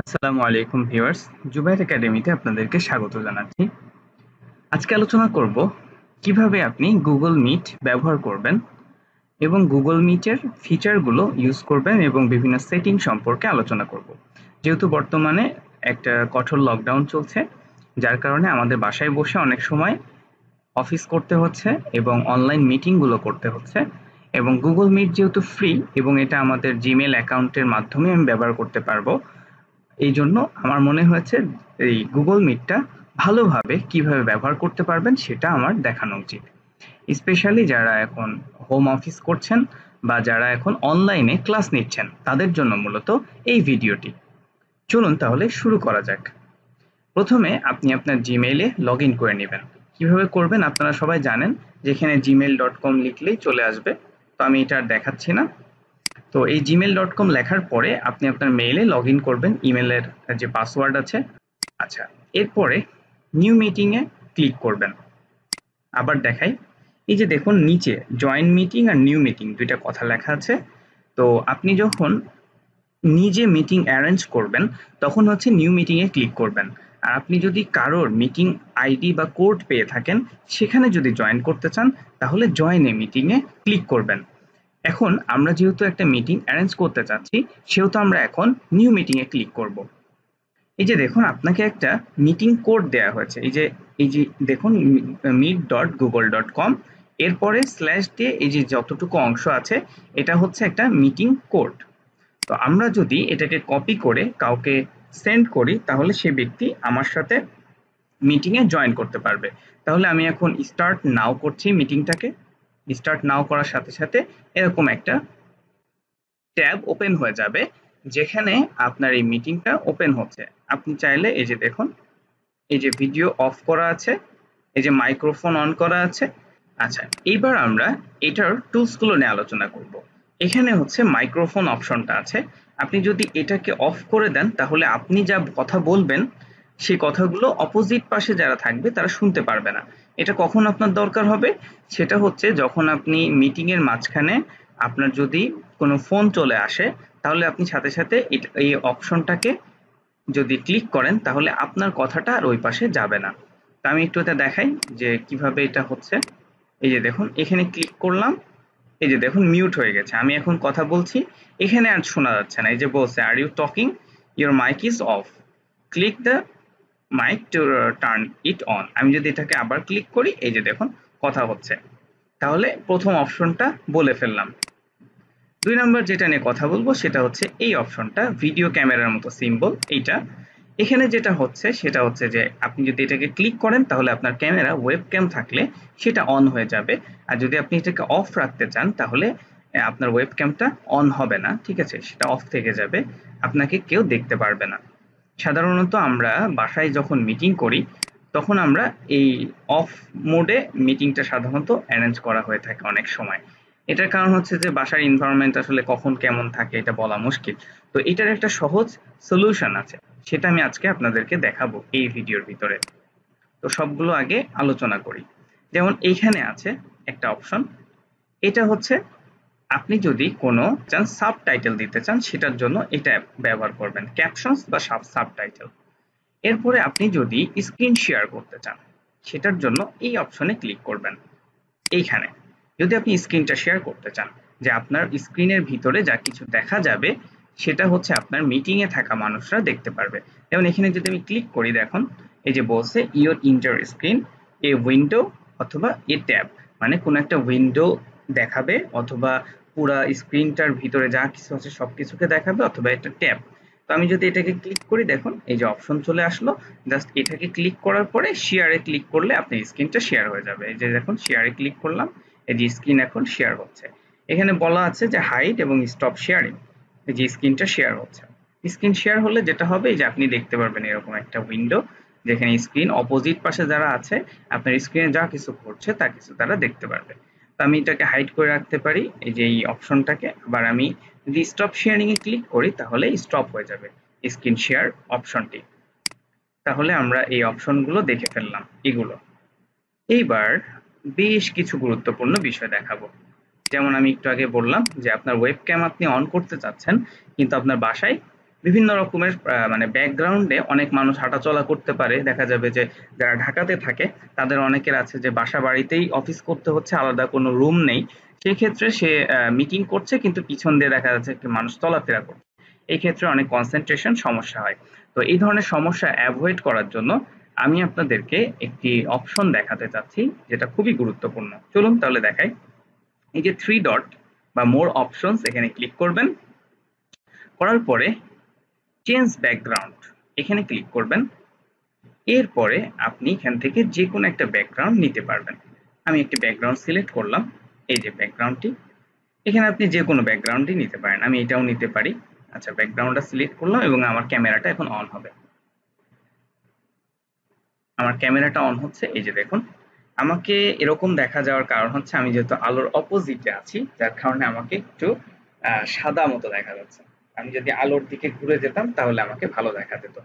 আসসালামু আলাইকুম ভিউয়ার্স, জুবাইর একাডেমিতে আপনাদেরকে স্বাগত জানাচ্ছি। আজকে আলোচনা করব কিভাবে আপনি গুগল মিট ব্যবহার করবেন এবং গুগল মিটের ফিচারগুলো ইউজ করবেন এবং বিভিন্ন সেটিং সম্পর্কে আলোচনা করব। যেহেতু বর্তমানে একটা কঠোর লকডাউন চলছে, যার কারণে আমাদের বাসায় বসে অনেক সময় অফিস করতে হচ্ছে এবং অনলাইন মিটিংগুলো করতে হচ্ছে, এবং গুগল মিট যেহেতু ফ্রি এবং এটা আমাদের জিমেল অ্যাকাউন্টের মাধ্যমে আমি ব্যবহার করতে পারবো, এই জন্য আমার মনে হয়েছে এই গুগল মিটটা ভালোভাবে কিভাবে ব্যবহার করতে পারবেন সেটা আমার দেখানো উচিত। স্পেশালি যারা এখন হোম অফিস করছেন বা যারা এখন অনলাইনে ক্লাস নিচ্ছেন তাদের জন্য মূলত এই ভিডিওটি। চলুন তাহলে শুরু করা যাক। প্রথমে আপনি আপনার জিমেইলে লগ ইন করে নেবেন। কিভাবে করবেন আপনারা সবাই জানেন, যেখানে gmail.com লিখলেই চলে আসবে। তো আমি এটা আর দেখাচ্ছি না। তো এই gmail.com লেখার পরে আপনি আপনার মেইলে লগ ইন করবেন, ইমেলের যে পাসওয়ার্ড আছে। আচ্ছা, এরপরে নিউ মিটিং এ ক্লিক করবেন। আবার দেখাই, এই যে দেখুন নিচে জয়েন মিটিং আর নিউ মিটিং দুইটা কথা লেখা আছে। তো আপনি যখন নিজে মিটিং অ্যারেঞ্জ করবেন তখন হচ্ছে নিউ মিটিং এ ক্লিক করবেন। আর আপনি যদি কারোর মিটিং আইডি বা কোড পেয়ে থাকেন, সেখানে যদি জয়েন করতে চান তাহলে জয়েন এ মিটিং এ ক্লিক করবেন। এখন আমরা যেহেতু একটা মিটিং অ্যারেঞ্জ করতে চাচ্ছি, সেহেতু আমরা এখন নিউ মিটিং এ ক্লিক করব। এই যে দেখুন আপনাকে একটা মিটিং কোড দেয়া হয়েছে। এই যে দেখুন meet.google.com, এরপরে স্ল্যাশ দিয়ে এই যে যতটুকু অংশ আছে এটা হচ্ছে একটা মিটিং কোড। তো আমরা যদি এটাকে কপি করে কাউকে সেন্ড করি তাহলে সে ব্যক্তি আমার সাথে মিটিং এ জয়েন করতে পারবে। তাহলে আমি এখন স্টার্ট নাও করছি মিটিংটাকে। স্টার্ট নাও করার সাথে সাথে এরকম একটা ট্যাব ওপেন হয়ে যাবে, যেখানে আপনার এই মিটিংটা ওপেন হচ্ছে। আপনি চাইলে এই যে দেখুন, এই যে ভিডিও অফ করা আছে, এই যে মাইক্রোফোন অন করা আছে। আচ্ছা, এইবার আমরা এটার টুলস গুলো নিয়ে আলোচনা করব। এখানে হচ্ছে মাইক্রোফোন অপশনটা আছে। আপনি যদি এটাকে অফ করে দেন তাহলে আপনি যা কথা বলবেন সেই কথাগুলো অপোজিট পাশে যারা থাকবে তারা শুনতে পারবে না। এটা কখন আপনার দরকার হবে? সেটা হচ্ছে যখন আপনি মিটিং এর মাঝখানে আপনার যদি কোনো ফোন চলে আসে, তাহলে আপনি সাথে সাথে এই অপশনটাকে যদি ক্লিক করেন তাহলে আপনার কথাটা আর ওই পাশে যাবে না। তো আমি একটু এটা দেখাই যে কিভাবে এটা হচ্ছে। এই যে দেখুন এখানে ক্লিক করলাম, এই যে দেখুন মিউট হয়ে গেছে। আমি এখন কথা বলছি, এখানে আর শোনা যাচ্ছে না। এই যে বলছে are you talking, your mic is off, click the mic to turn it on. আমি যদি এটাকে আবার ক্লিক করি, এই যে দেখুন কথা হচ্ছে। তাহলে প্রথম অপশনটা বলে ফেললাম। ২ নাম্বার যেটা নিয়ে কথা বলবো সেটা হচ্ছে এই অপশনটা, ভিডিও ক্যামেরার মতো সিম্বল এইটা। এখানে যেটা হচ্ছে সেটা হচ্ছে যে আপনি যদি এটাকে ক্লিক করেন তাহলে আপনার ক্যামেরা ওয়েবক্যাম থাকলে সেটা অন হয়ে যাবে। আর যদি আপনি এটাকে অফ রাখতে চান তাহলে আপনার ওয়েবক্যামটা অন হবে না, ঠিক আছে? সেটা অফ থেকে যাবে, আপনাকে কেউ দেখতে পারবে না। সাধারণত আমরা বাসায় যখন মিটিং করি তখন আমরা এই অফ মোডে মিটিংটা সাধারণত অ্যারেঞ্জ করা হয়ে থাকে অনেক সময়। এটার কারণ হচ্ছে যে বাসার এনভায়রনমেন্ট আসলে কখন কেমন থাকে এটা বলা মুশকিল। তো এটার একটা সহজ সলিউশন আছে, সেটা আমি আজকে আপনাদেরকে দেখাবো এই ভিডিওর ভিতরে। তো সবগুলো আগে আলোচনা করি। যেমন এইখানে আছে একটা অপশন, এটা হচ্ছে আপনি যদি কোনো চান সাবটাইটেল দিতে চান সেটার জন্য এটা ব্যবহার করবেন, ক্যাপশনস বা সাবটাইটেল। এরপরে আপনি যদি স্ক্রিন শেয়ার করতে চান সেটার জন্য এই অপশনে ক্লিক করবেন। এইখানে যদি আপনি স্ক্রিনটা শেয়ার করতে চান, যে আপনার স্ক্রিনের ভিতরে যা কিছু দেখা যাবে সেটা হচ্ছে আপনার মিটিং এ থাকা মানুষরা দেখতে পারবে। যেমন এখানে যদি আমি ক্লিক করি, দেখুন এই যে বলছে your inter screen a window অথবা এ ট্যাব, মানে কোনো একটা উইন্ডো দেখাবে অথবা পুরা স্ক্রিনটার ভিতরে যা কিছু আছে সবকিছুকে দেখাবে অথবা একটা ট্যাব। তো আমি যদি এটাকে ক্লিক করি, দেখুন এই যে অপশন চলে আসলো। জাস্ট এটাকে ক্লিক করার পরে শেয়ারে ক্লিক করলে আপনার স্ক্রিনটা শেয়ার হয়ে যাবে। এই যে দেখুন শেয়ারে ক্লিক করলাম, এই যে স্ক্রিন এখন শেয়ার হচ্ছে। এখানে বলা আছে যে হাইড এবং স্টপ শেয়ারিং, এই যে স্ক্রিনটা শেয়ার হচ্ছে। স্ক্রিন শেয়ার হলে যেটা হবে যে আপনি দেখতে পারবেন এরকম একটা উইন্ডো, যেখানে স্ক্রিন অপোজিট পাশে যারা আছে আপনার স্ক্রিনে যা কিছু ঘটছে তা কিছু তারা দেখতে পারবে। তো আমি এটাকে হাইড করে রাখতে পারি এই যে এই অপশনটাকে। আবার আমি যদি স্টপ শেয়ারিং এ ক্লিক করি তাহলে স্টপ হয়ে যাবে স্ক্রিন শেয়ার অপশনটি। তাহলে আমরা এই অপশনগুলো দেখে ফেললাম এগুলো। এইবার বেশ কিছু গুরুত্বপূর্ণ বিষয় দেখাবো। যেমন আমি একটু আগে বললাম যে আপনার ওয়েবক্যাম আপনি অন করতে চাচ্ছেন কিন্তু আপনার বাসায় বিভিন্ন রকমের মানে ব্যাকগ্রাউন্ডে অনেক মানুষ হাঁটাচলা করতে পারে। দেখা যাবে যে যারা ঢাকাতে থাকে তাদের অনেকের আছে যে বাসা বাড়িতেই অফিস করতে হচ্ছে, আলাদা কোনো রুম নেই। সেই ক্ষেত্রে সে মিটিং করছে কিন্তু পিছন দিয়ে দেখা যাচ্ছে একটি মানুষ চলাফেরা করছে। এই ক্ষেত্রে অনেক কনসেন্ট্রেশন সমস্যা হয়। তো এই ধরনের সমস্যা অ্যাভয়েড করার জন্য আমি আপনাদেরকে একটি অপশন দেখাতে চাচ্ছি যেটা খুবই গুরুত্বপূর্ণ। চলুন তাহলে দেখাই। এই যে থ্রি ডট বা মোর অপশনস, এখানে ক্লিক করবেন। করার পরে চেঞ্জ ব্যাকগ্রাউন্ড এখানে ক্লিক করবেন। এরপরে আপনি এখান থেকে যে কোনো একটা ব্যাকগ্রাউন্ড নিতে পারবেন। আমি একটি ব্যাকগ্রাউন্ড সিলেক্ট করলাম। এই যে ব্যাকগ্রাউন্ডটি, এখানে আপনি যে কোনো ব্যাকগ্রাউন্ডই নিতে পারেন, আমি এটাও নিতে পারি। আচ্ছা, ব্যাকগ্রাউন্ডটা সিলেক্ট করলাম এবং আমার ক্যামেরাটা এখন অন হবে। আমার ক্যামেরাটা অন হচ্ছে। এই যে দেখুন, আমাকে এরকম দেখা যাওয়ার কারণ হচ্ছে আমি যেহেতু আলোর অপোজিটে আছি, যার কারণে আমাকে একটু সাদা মতো দেখা যাচ্ছে। আমি যদি আলোর দিকে ঘুরে যেতাম তাহলে আমাকে ভালো দেখা যেত।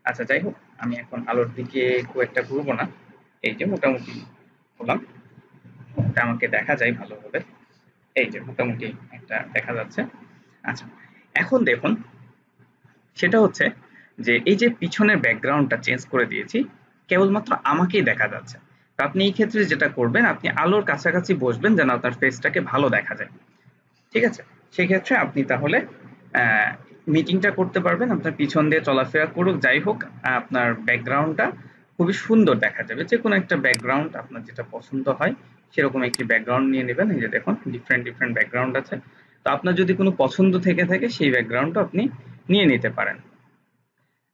আচ্ছা, যাই হোক, আমি এখন আলোর দিকে খুব একটা ঘুরবো না। এই যে মোটামুটি হলাম, এটা আমাকে দেখা যায় ভালোভাবে। এই যে মোটামুটি একটা দেখা যাচ্ছে। আচ্ছা, এখন দেখুন, সেটা হচ্ছে যে এই যে পিছনের ব্যাকগ্রাউন্ডটা চেঞ্জ করে দিয়েছি, কেবলমাত্র আমাকেই দেখা যাচ্ছে। তো আপনি এই ক্ষেত্রে যেটা করবেন, আপনি আলোর কাছাকাছি বসবেন যেন আপনার ফেসটাকে ভালো দেখা যায়। ঠিক আছে? সেক্ষেত্রে আপনি তাহলে মিটিংটা করতে পারবেন। আপনার পিছন দিয়ে চলাফেরা করুক যাই হোক, আপনার ব্যাকগ্রাউন্ডটা খুবই সুন্দর দেখা যাবে। যে কোনো একটা ব্যাকগ্রাউন্ড আপনার যেটা পছন্দ হয় সেরকম একটি ব্যাকগ্রাউন্ড নিয়ে নেবেন। এই যে দেখুন, ডিফারেন্ট ডিফারেন্ট ব্যাকগ্রাউন্ড আছে। তো আপনার যদি কোনো পছন্দ থেকে থাকে সেই ব্যাকগ্রাউন্ডটা আপনি নিয়ে নিতে পারেন।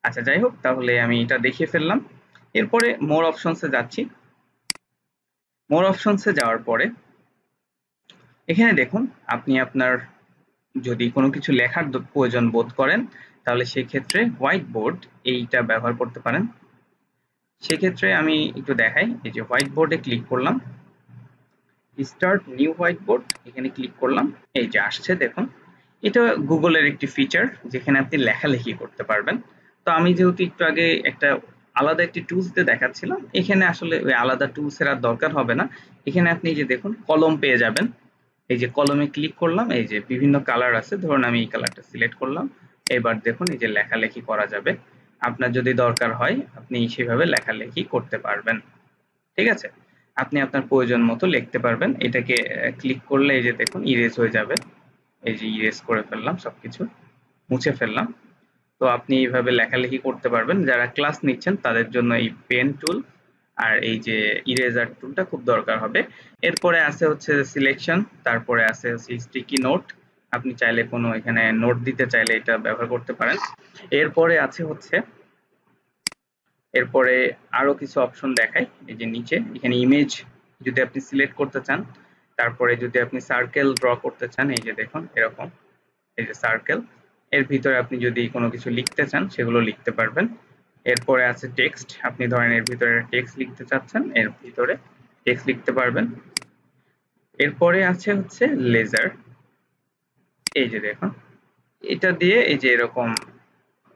আচ্ছা, যাই হোক, তাহলে আমি এটা দেখিয়ে ফেললাম। এরপরে মোর অপশনসে যাচ্ছি। মোর অপশনসে যাওয়ার পরে এখানে দেখুন, আপনি আপনার যদি কোনো কিছু লেখার প্রয়োজন বোধ করেন তাহলে সেক্ষেত্রে হোয়াইট বোর্ড এইটা ব্যবহার করতে পারেন। সেক্ষেত্রে আমি একটু দেখাই। এই যে হোয়াইট বোর্ডে ক্লিক করলাম, স্টার্ট নিউ হোয়াইট বোর্ড, এখানে ক্লিক করলাম। এই যে আসছে দেখুন, এটা গুগলের একটি ফিচার যেখানে আপনি লেখালেখি করতে পারবেন। তো আমি যেহেতু একটু আগে একটা আলাদা একটি টুলস দিয়ে দেখাচ্ছিলাম, এখানে আসলে ওই আলাদা টুলস এর আর দরকার হবে না। এখানে আপনি যে দেখুন কলম পেয়ে যাবেন। এই যে কলমে ক্লিক করলাম, এই যে বিভিন্ন কালার আছে, ধরুন আমি এই কালারটা সিলেক্ট করলাম। এবার দেখুন এই যে লেখালেখি করা যাবে। আপনার যদি দরকার হয় আপনি সেভাবে লেখালেখি করতে পারবেন। ঠিক আছে? আপনি আপনার প্রয়োজন মতো লিখতে পারবেন। এটাকে ক্লিক করলে এই যে দেখুন ইরেজ হয়ে যাবে। এই যে ইরেজ করে ফেললাম, সবকিছু মুছে ফেললাম। তো আপনি এইভাবে লেখালেখি করতে পারবেন। যারা ক্লাস নিচ্ছেন তাদের জন্য এই পেন টুল আর এই যে ইরেজার টুলটা খুব দরকার হবে। এরপরে আছে হচ্ছে সিলেকশন, তারপরে আছে হচ্ছে স্টিকি নোট। আপনি চাইলে কোনো এখানে নোট দিতে চাইলে এটা ব্যবহার করতে পারেন। এরপরে আছে হচ্ছে, এরপরে আরো কিছু অপশন দেখায়। এই যে নিচে এখানে ইমেজ যদি আপনি সিলেক্ট করতে চান, তারপরে যদি আপনি সার্কেল ড্র করতে চান, এই যে দেখুন এরকম, এই যে সার্কেল, এর ভিতরে আপনি যদি কোনো কিছু লিখতে চান সেগুলো লিখতে পারবেন। এরপরে আছে টেক্সট, আপনি ধরেন এর ভিতরে টেক্সট লিখতে চাচ্ছেন, এর ভিতরে টেক্সট লিখতে পারবেন। এরপরে আছে হচ্ছে লেজার, এই যে দেখুন এটা দিয়ে এই যে এরকম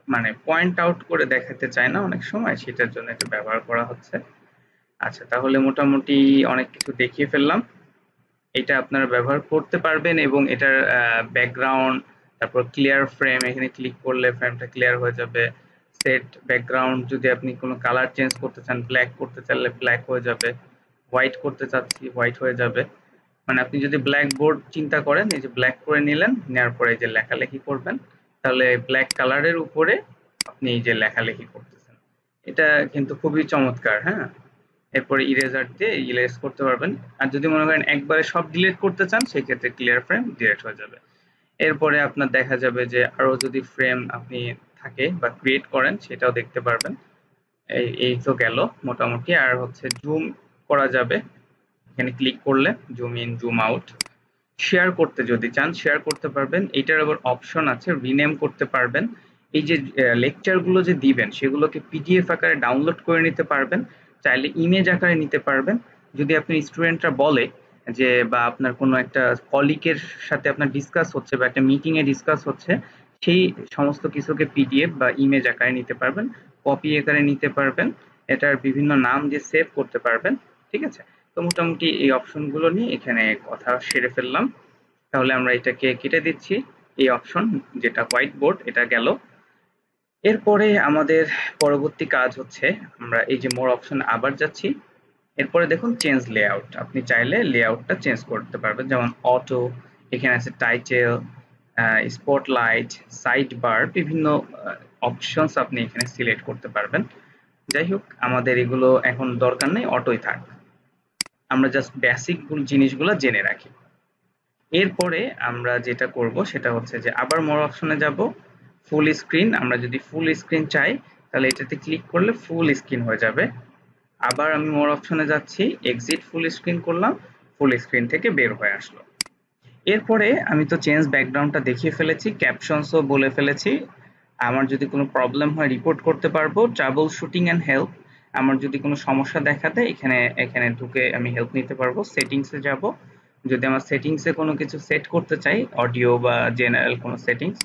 মানে পয়েন্ট আউট করে দেখাতে চায় না অনেক সময়, সেটার জন্য এটা ব্যবহার করা হচ্ছে। আচ্ছা, তাহলে মোটামুটি অনেক কিছু দেখিয়ে ফেললাম। এটা আপনারা ব্যবহার করতে পারবেন এবং এটার ব্যাকগ্রাউন্ড, তারপর ক্লিয়ার ফ্রেম, এখানে ক্লিক করলে ফ্রেমটা ক্লিয়ার হয়ে যাবে। সেট ব্যাকগ্রাউন্ড, যদি আপনি কোনো কালার চেঞ্জ করতে চান, ব্ল্যাক করতে চাইলে ব্ল্যাক হয়ে যাবে, হোয়াইট করতে চাচ্ছি হোয়াইট হয়ে যাবে। মানে আপনি যদি ব্ল্যাক বোর্ড চিন্তা করেন, এই যে ব্ল্যাক করে নিলেন, নেওয়ার পরে এই যে লেখালেখি করবেন, তাহলে ব্ল্যাক কালারের উপরে আপনি এই যে লেখালেখি করতেছেন। এটা কিন্তু খুবই চমৎকার। হ্যাঁ, এরপরে ইরেজার দিয়ে ইরেজ করতে পারবেন। আর যদি মনে করেন একবারে সব ডিলিট করতে চান সেক্ষেত্রে ক্লিয়ার ফ্রেম ডিলিট হয়ে যাবে। এরপরে আপনার দেখা যাবে যে আরো যদি ফ্রেম আপনি থাকে বা ক্রিয়েট করেন সেটাও দেখতে পারবেন। এই তো গেল মোটামুটি। আর হচ্ছে জুম করা যাবে, এখানে ক্লিক করলে zoom in zoom out. Share করতে যদি চান শেয়ার করতে পারবেন। এটার আবার অপশন আছে, রিনেম করতে পারবেন। এই যে লেকচার গুলো যে দিবেন সেগুলোকে পিডিএফ আকারে ডাউনলোড করে নিতে পারবেন, চাইলে ইমেজ আকারে নিতে পারবেন। যদি আপনি স্টুডেন্টরা বলে যে বা আপনার কোনো একটা কলিগের সাথে আপনার ডিসকাস হচ্ছে বা একটা মিটিং এ ডিসকাস হচ্ছে, সেই সমস্ত কিছুকে পিডিএফ বা ইমেজ আকারে নিতে পারবেন, কপি আকারে নিতে পারবেন, এটার বিভিন্ন নাম দিয়ে সেভ করতে পারবেন। ঠিক আছে? তো মোটামুটি এই অপশন গুলো নিয়ে এখানে কথা সেরে ফেললাম। তাহলে আমরা এটাকে কেটে দিচ্ছি। এই অপশন যেটা হোয়াইট বোর্ড এটা গেল। এরপরে আমাদের পরবর্তী কাজ হচ্ছে আমরা এই যে মোর অপশন আবার যাচ্ছি। এরপরে দেখুন চেঞ্জ লেআউট, আপনি চাইলে লেআউটটা চেঞ্জ করতে পারবেন, যেমন অটো, এখানে আছে টাইটেল, স্পটলাইট, সাইড বার, বিভিন্ন অপশনস আপনি এখানে সিলেক্ট করতে পারবেন। যাই হোক, আমাদের এগুলো এখন দরকার নেই, অটোই থাক, আমরা জাস্ট বেসিক জিনিসগুলো জেনে রাখি। এরপরে আমরা যেটা করব সেটা হচ্ছে যে আবার মোর অপশনে যাব, ফুল স্ক্রিন, আমরা যদি ফুল স্ক্রিন চাই তাহলে এটাতে ক্লিক করলে ফুল স্ক্রিন হয়ে যাবে। আবার আমি মোর অপশনে যাচ্ছি, এক্সিট ফুল স্ক্রিন করলাম, ফুল স্ক্রিন থেকে বের হয়ে আসলো। এরপরে আমি তো চেঞ্জ ব্যাকগ্রাউন্ডটা দেখিয়ে ফেলেছি, ক্যাপশনসও বলে ফেলেছি। আমার যদি কোনো প্রবলেম হয় রিপোর্ট করতে পারবো, ট্রাবল শুটিং অ্যান্ড হেল্প, আমার যদি কোনো সমস্যা দেখা দেয় এখানে এখানে ঢুকে আমি হেল্প নিতে পারবো। সেটিংসে যাব, যদি আমার সেটিংসে কোনো কিছু সেট করতে চাই, অডিও বা জেনারেল কোনো সেটিংস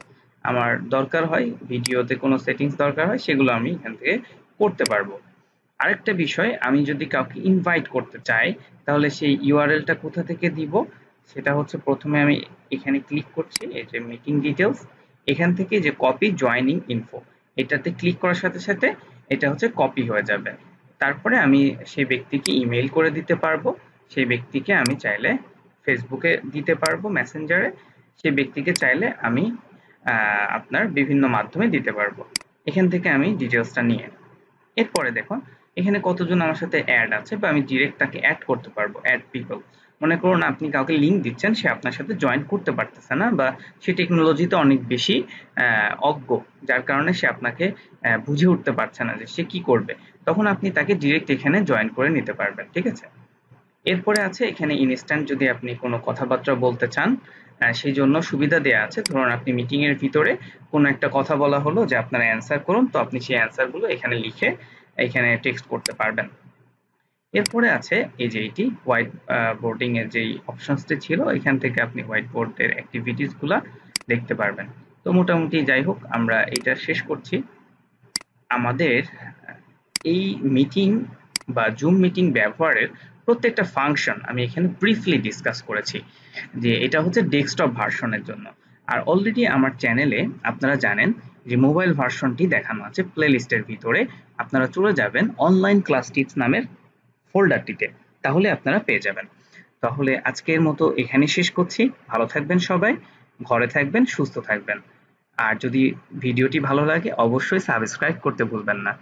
আমার দরকার হয়, ভিডিওতে কোনো সেটিংস দরকার হয়, সেগুলো আমি এখান থেকে করতে পারবো। আরেকটা বিষয়, আমি যদি কাউকে ইনভাইট করতে চাই তাহলে সেই ইউআরএলটা কোথা থেকে দিব, সেটা হচ্ছে প্রথমে আমি এখানে ক্লিক করছি, এই যে মিটিং ডিটেলস, এখান থেকে যে কপি জয়নিং ইনফো, এটাতে ক্লিক করার সাথে সাথে এটা হচ্ছে কপি হয়ে যাবে। তারপরে আমি সেই ব্যক্তিকে ইমেইল করে দিতে পারবো, সেই ব্যক্তিকে আমি চাইলে ফেসবুকে দিতে পারবো মেসেঞ্জারে, সেই ব্যক্তিকে চাইলে আমি আপনার বিভিন্ন মাধ্যমে দিতে পারবো। এখান থেকে আমি ডিটেলসটা নিয়ে, এরপরে দেখুন এখানে কতজন আমার সাথে অ্যাড আছে, বা আমি ডিরেক্ট তাকে অ্যাড করতে পারবো, অ্যাড পিপল। মনে করুন আপনি কাউকে লিঙ্ক দিচ্ছেন, সে আপনার সাথে জয়েন করতে পারতেছে না, বা সে টেকনোলজিতে অনেক বেশি অজ্ঞ, যার কারণে সে আপনাকে বুঝে উঠতে পারছে না যে সে কি করবে, তখন আপনি তাকে ডিরেক্ট এখানে জয়েন করে নিতে পারবেন, ঠিক আছে। এরপরে আছে এখানে ইনস্ট্যান্ট, যদি আপনি কোনো কথাবার্তা বলতে চান সেই জন্য সুবিধা দেওয়া আছে। ধরুন আপনি মিটিং এর ভিতরে কোনো একটা কথা বলা হলো যে আপনারা অ্যান্সার করুন, তো আপনি সেই অ্যান্সার গুলো এখানে লিখে এখানে টেক্সট করতে পারবেন। এরপরে আছে এই যে এটি হোয়াইট বোর্ডিং এর যে অপশনসটি ছিল, এখান থেকে আপনি হোয়াইট বোর্ডের অ্যাক্টিভিটিস গুলা দেখতে পারবেন। তো মোটামুটি যাই হোক, আমরা এটা শেষ করছি। আমাদের এই মিটিং বা জুম মিটিং ব্যবহারের প্রত্যেকটা ফাংশন আমি এখানে ব্রিফলি ডিসকাস করেছি, যে এটা হচ্ছে ডেস্কটপ ভার্সনের জন্য। আর অলরেডি আমার চ্যানেলে আপনারা জানেন যে মোবাইল ভার্সনটি দেখানো আছে প্লেলিস্টের ভিতরে, আপনারা চলে যাবেন অনলাইন ক্লাস টিপস নামের ফোল্ডারটিতে, তাহলে আপনারা পেয়ে যাবেন। তাহলে আজকের মতো এখানে শেষ করছি, ভালো থাকবেন সবাই, ঘরে থাকবেন, সুস্থ থাকবেন। আর যদি ভিডিওটি ভালো লাগে অবশ্যই সাবস্ক্রাইব করতে ভুলবেন না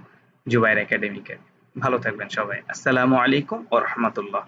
জুবায়ের একাডেমিকে। ভালো থাকবেন সবাই, আসসালামু আলাইকুম ওয়া রাহমাতুল্লাহ।